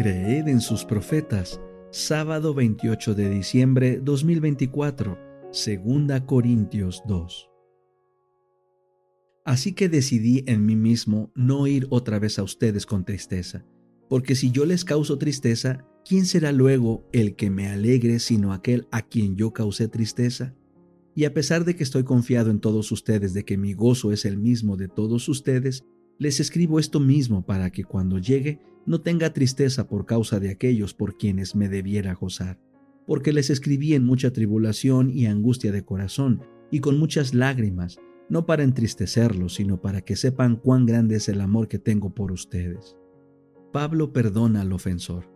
Creed en sus profetas. Sábado 28 de diciembre 2024, 2 Corintios 2. Así que decidí en mí mismo no ir otra vez a ustedes con tristeza, porque si yo les causo tristeza, ¿quién será luego el que me alegre sino aquel a quien yo causé tristeza? Y a pesar de que estoy confiado en todos ustedes de que mi gozo es el mismo de todos ustedes, les escribo esto mismo para que cuando llegue no tenga tristeza por causa de aquellos por quienes me debiera gozar. Porque les escribí en mucha tribulación y angustia de corazón y con muchas lágrimas, no para entristecerlos, sino para que sepan cuán grande es el amor que tengo por ustedes. Pablo perdona al ofensor.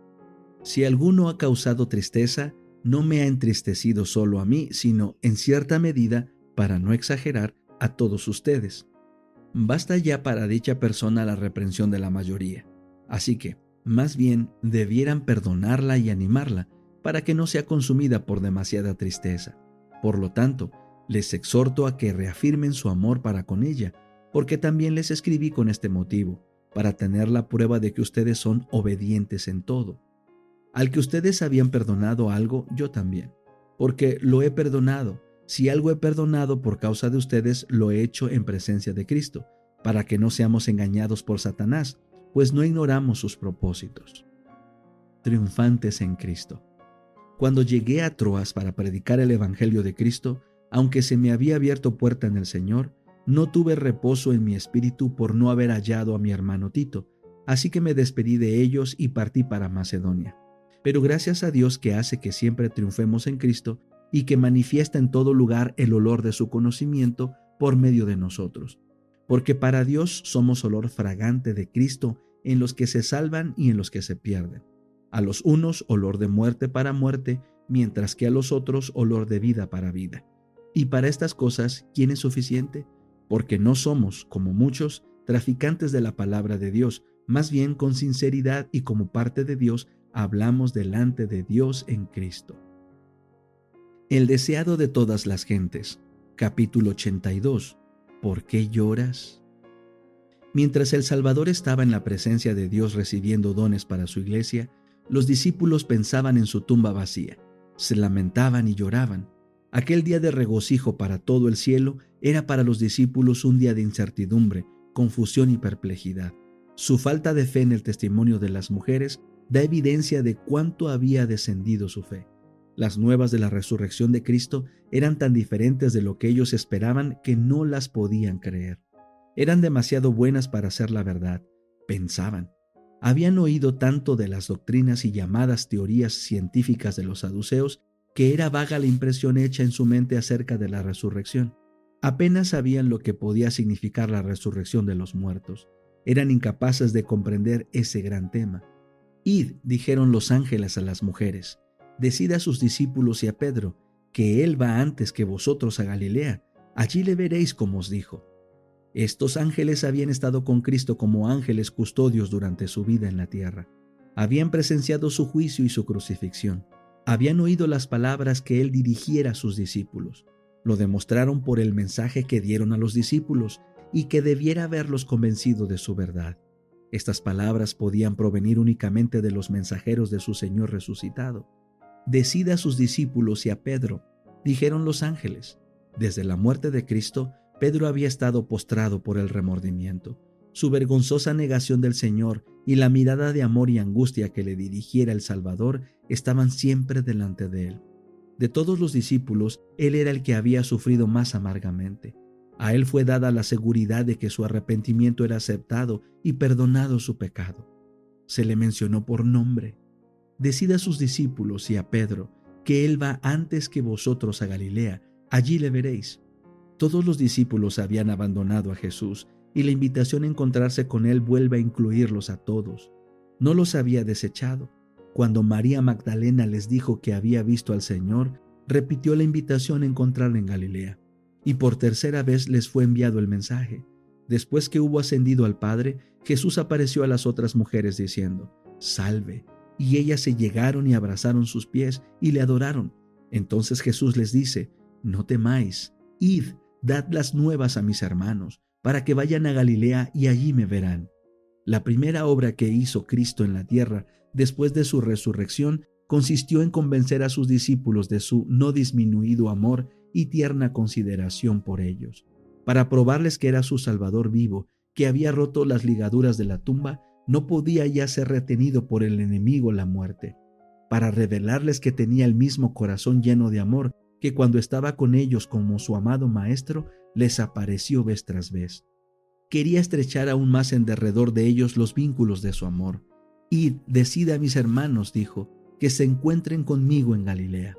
Si alguno ha causado tristeza, no me ha entristecido solo a mí, sino en cierta medida, para no exagerar, a todos ustedes. Basta ya para dicha persona la reprensión de la mayoría. Así que, más bien, debieran perdonarla y animarla para que no sea consumida por demasiada tristeza. Por lo tanto, les exhorto a que reafirmen su amor para con ella, porque también les escribí con este motivo, para tener la prueba de que ustedes son obedientes en todo. Al que ustedes habían perdonado algo, yo también, porque lo he perdonado. Si algo he perdonado por causa de ustedes, lo he hecho en presencia de Cristo, para que no seamos engañados por Satanás, pues no ignoramos sus propósitos. Triunfantes en Cristo. Cuando llegué a Troas para predicar el Evangelio de Cristo, aunque se me había abierto puerta en el Señor, no tuve reposo en mi espíritu por no haber hallado a mi hermano Tito, así que me despedí de ellos y partí para Macedonia. Pero gracias a Dios que hace que siempre triunfemos en Cristo y que manifiesta en todo lugar el olor de su conocimiento por medio de nosotros. Porque para Dios somos olor fragante de Cristo en los que se salvan y en los que se pierden. A los unos olor de muerte para muerte, mientras que a los otros olor de vida para vida. Y para estas cosas, ¿quién es suficiente? Porque no somos, como muchos, traficantes de la palabra de Dios, más bien con sinceridad y como parte de Dios, hablamos delante de Dios en Cristo. El deseado de todas las gentes. Capítulo 82. ¿Por qué lloras? Mientras el Salvador estaba en la presencia de Dios recibiendo dones para su iglesia, los discípulos pensaban en su tumba vacía, se lamentaban y lloraban. Aquel día de regocijo para todo el cielo era para los discípulos un día de incertidumbre, confusión y perplejidad. Su falta de fe en el testimonio de las mujeres da evidencia de cuánto había descendido su fe. Las nuevas de la resurrección de Cristo eran tan diferentes de lo que ellos esperaban que no las podían creer. Eran demasiado buenas para ser la verdad, pensaban. Habían oído tanto de las doctrinas y llamadas teorías científicas de los saduceos que era vaga la impresión hecha en su mente acerca de la resurrección. Apenas sabían lo que podía significar la resurrección de los muertos. Eran incapaces de comprender ese gran tema. Id, dijeron los ángeles a las mujeres, decid a sus discípulos y a Pedro, que él va antes que vosotros a Galilea, allí le veréis como os dijo. Estos ángeles habían estado con Cristo como ángeles custodios durante su vida en la tierra. Habían presenciado su juicio y su crucifixión. Habían oído las palabras que él dirigiera a sus discípulos. Lo demostraron por el mensaje que dieron a los discípulos y que debiera haberlos convencido de su verdad. Estas palabras podían provenir únicamente de los mensajeros de su Señor resucitado. Decid a sus discípulos y a Pedro, dijeron los ángeles. Desde la muerte de Cristo, Pedro había estado postrado por el remordimiento. Su vergonzosa negación del Señor y la mirada de amor y angustia que le dirigiera el Salvador estaban siempre delante de él. De todos los discípulos, él era el que había sufrido más amargamente. A él fue dada la seguridad de que su arrepentimiento era aceptado y perdonado su pecado. Se le mencionó por nombre. Decid a sus discípulos y a Pedro que él va antes que vosotros a Galilea, allí le veréis. Todos los discípulos habían abandonado a Jesús y la invitación a encontrarse con él vuelve a incluirlos a todos. No los había desechado. Cuando María Magdalena les dijo que había visto al Señor, repitió la invitación a encontrarlo en Galilea. Y por tercera vez les fue enviado el mensaje. Después que hubo ascendido al Padre, Jesús apareció a las otras mujeres diciendo, «Salve». Y ellas se llegaron y abrazaron sus pies y le adoraron. Entonces Jesús les dice, «No temáis, id, dad las nuevas a mis hermanos, para que vayan a Galilea y allí me verán». La primera obra que hizo Cristo en la tierra después de su resurrección, consistió en convencer a sus discípulos de su no disminuido amor y tierna consideración por ellos. Para probarles que era su Salvador vivo, que había roto las ligaduras de la tumba, no podía ya ser retenido por el enemigo la muerte. Para revelarles que tenía el mismo corazón lleno de amor, que cuando estaba con ellos como su amado Maestro, les apareció vez tras vez. Quería estrechar aún más en derredor de ellos los vínculos de su amor. Id, decid a mis hermanos, dijo, que se encuentren conmigo en Galilea.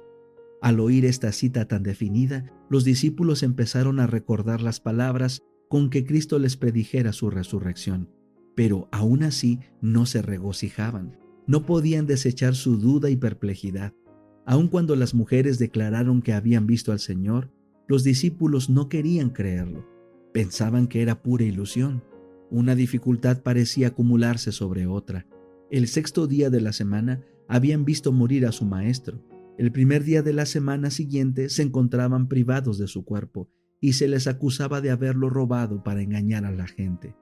Al oír esta cita tan definida, los discípulos empezaron a recordar las palabras con que Cristo les predijera su resurrección, pero aún así no se regocijaban. No podían desechar su duda y perplejidad. Aun cuando las mujeres declararon que habían visto al Señor, los discípulos no querían creerlo. Pensaban que era pura ilusión. Una dificultad parecía acumularse sobre otra. El sexto día de la semana habían visto morir a su maestro. El primer día de la semana siguiente se encontraban privados de su cuerpo y se les acusaba de haberlo robado para engañar a la gente.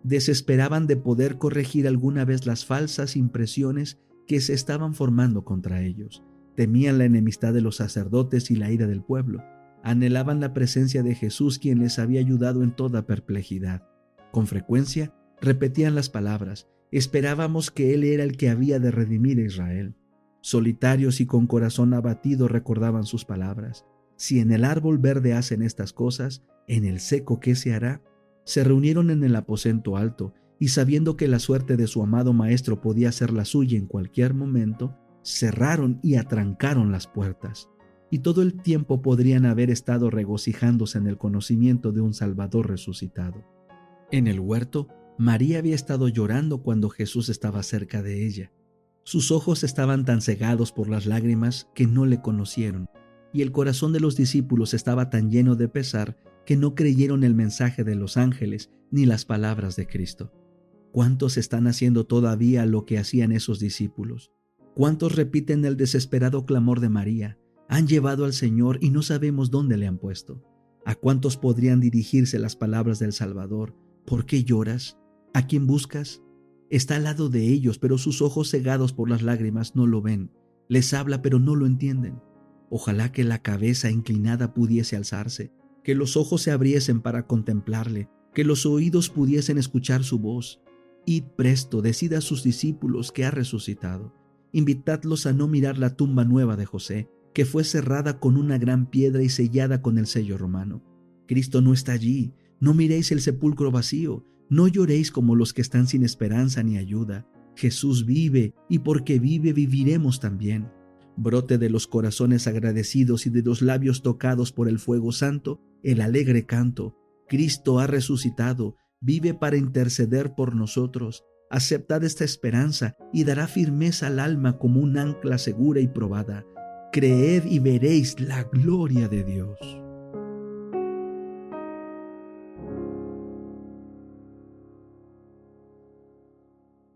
Desesperaban de poder corregir alguna vez las falsas impresiones que se estaban formando contra ellos. Temían la enemistad de los sacerdotes y la ira del pueblo. Anhelaban la presencia de Jesús, quien les había ayudado en toda perplejidad. Con frecuencia repetían las palabras: esperábamos que Él era el que había de redimir a Israel. Solitarios y con corazón abatido recordaban sus palabras: si en el árbol verde hacen estas cosas, en el seco ¿qué se hará? Se reunieron en el aposento alto, y sabiendo que la suerte de su amado Maestro podía ser la suya en cualquier momento, cerraron y atrancaron las puertas. Y todo el tiempo podrían haber estado regocijándose en el conocimiento de un Salvador resucitado. En el huerto, María había estado llorando cuando Jesús estaba cerca de ella. Sus ojos estaban tan cegados por las lágrimas que no le conocieron, y el corazón de los discípulos estaba tan lleno de pesar que no creyeron el mensaje de los ángeles ni las palabras de Cristo. ¿Cuántos están haciendo todavía lo que hacían esos discípulos? ¿Cuántos repiten el desesperado clamor de María? Han llevado al Señor y no sabemos dónde le han puesto. ¿A cuántos podrían dirigirse las palabras del Salvador? ¿Por qué lloras? ¿A quién buscas? Está al lado de ellos, pero sus ojos cegados por las lágrimas no lo ven. Les habla, pero no lo entienden. Ojalá que la cabeza inclinada pudiese alzarse, que los ojos se abriesen para contemplarle, que los oídos pudiesen escuchar su voz. Id presto, decid a sus discípulos que ha resucitado. Invitadlos a no mirar la tumba nueva de José, que fue cerrada con una gran piedra y sellada con el sello romano. Cristo no está allí. No miréis el sepulcro vacío. No lloréis como los que están sin esperanza ni ayuda. Jesús vive, y porque vive, viviremos también. Brote de los corazones agradecidos y de los labios tocados por el fuego santo el alegre canto: Cristo ha resucitado, vive para interceder por nosotros. Aceptad esta esperanza y dará firmeza al alma como un ancla segura y probada. Creed y veréis la gloria de Dios.